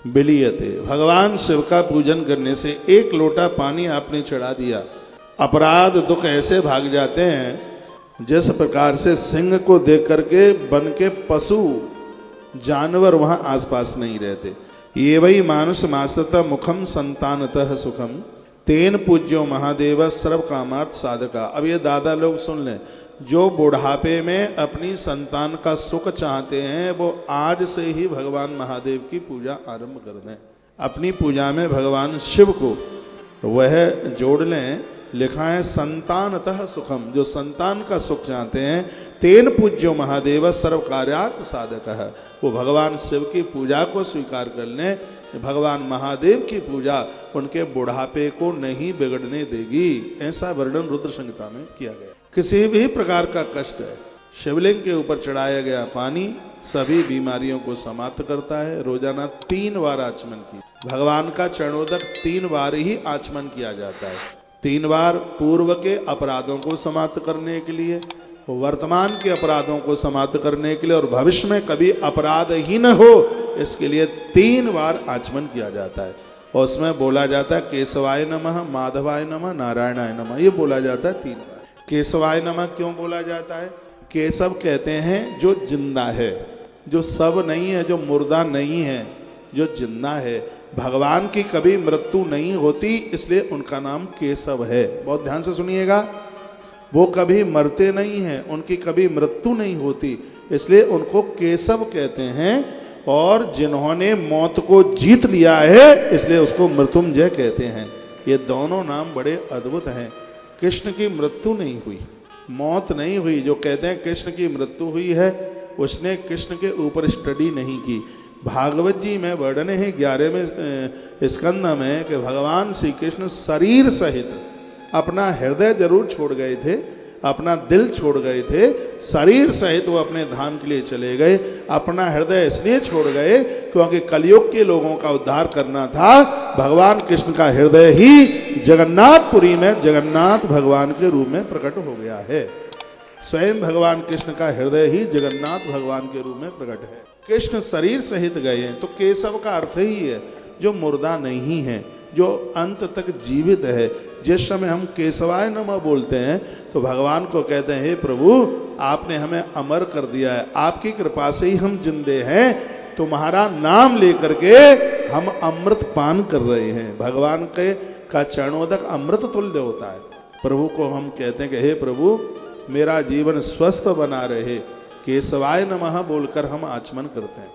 विलीयते। भगवान शिव का पूजन करने से एक लोटा पानी आपने चढ़ा दिया, अपराध दुख ऐसे भाग जाते हैं जिस प्रकार से सिंह को देख करके वन के पशु जानवर वहां आसपास नहीं रहते। ये वही मानुष मासत मुखम संतानतः सुखम तेन पूज्यो महादेव सर्व कामार्थ साधका। अब ये दादा लोग सुन लें, जो बुढ़ापे में अपनी संतान का सुख चाहते हैं वो आज से ही भगवान महादेव की पूजा आरंभ कर दें। अपनी पूजा में भगवान शिव को वह जोड़ लें। लिखा है संतानतः सुखम, जो संतान का सुख चाहते हैं, तेन पूज्यो महादेव सर्व कार्यार्थ साधक है, वो भगवान शिव की पूजा को स्वीकार कर लें। भगवान महादेव की पूजा उनके बुढ़ापे को नहीं बिगड़ने देगी, ऐसा वर्णन रुद्र संहिता में किया गया। किसी भी प्रकार का कष्ट है, शिवलिंग के ऊपर चढ़ाया गया पानी सभी बीमारियों को समाप्त करता है। रोजाना 3 बार आचमन की, भगवान का चरणोदक 3 बार ही आचमन किया जाता है। 3 बार पूर्व के अपराधों को समाप्त करने के लिए, वर्तमान के अपराधों को समाप्त करने के लिए और भविष्य में कभी अपराध ही न हो इसके लिए 3 बार आचमन किया जाता है। और उसमें बोला जाता है केशवाय नमः, माधवाय नमः, नारायणाय नमः, ये बोला जाता है 3 बार। केशवाय नमः क्यों बोला जाता है? केशव कहते हैं जो जिंदा है, जो सब नहीं है, जो मुर्दा नहीं है, जो जिंदा है। भगवान की कभी मृत्यु नहीं होती, इसलिए उनका नाम केशव है। बहुत ध्यान से सुनिएगा, वो कभी मरते नहीं हैं, उनकी कभी मृत्यु नहीं होती, इसलिए उनको केशव कहते हैं। और जिन्होंने मौत को जीत लिया है इसलिए उसको मृत्युंजय कहते हैं। ये दोनों नाम बड़े अद्भुत हैं। कृष्ण की मृत्यु नहीं हुई, मौत नहीं हुई। जो कहते हैं कृष्ण की मृत्यु हुई है उसने कृष्ण के ऊपर स्टडी नहीं की। भागवत जी में वर्णन है 11वें स्कंद में कि भगवान श्री कृष्ण शरीर सहित अपना हृदय जरूर छोड़ गए थे, अपना दिल छोड़ गए थे, शरीर सहित वो अपने धाम के लिए चले गए। अपना हृदय इसलिए छोड़ गए क्योंकि कलयुग के लोगों का उद्धार करना था। भगवान कृष्ण का हृदय ही जगन्नाथपुरी में जगन्नाथ भगवान के रूप में प्रकट हो गया है। स्वयं भगवान कृष्ण का हृदय ही जगन्नाथ भगवान के रूप में प्रकट है। कृष्ण शरीर सहित गए हैं, तो केशव का अर्थ ही है जो मुर्दा नहीं है, जो अंत तक जीवित है। जिस समय हम केशवाय नमः बोलते हैं तो भगवान को कहते हैं, हे प्रभु आपने हमें अमर कर दिया है, आपकी कृपा से ही हम जिंदे हैं, तुम्हारा नाम लेकर के हम अमृत पान कर रहे हैं। भगवान के का चरणोदक अमृत तुल्य होता है। प्रभु को हम कहते हैं कि हे प्रभु मेरा जीवन स्वस्थ बना रहे, केशवाय नमः बोलकर हम आचमन करते हैं।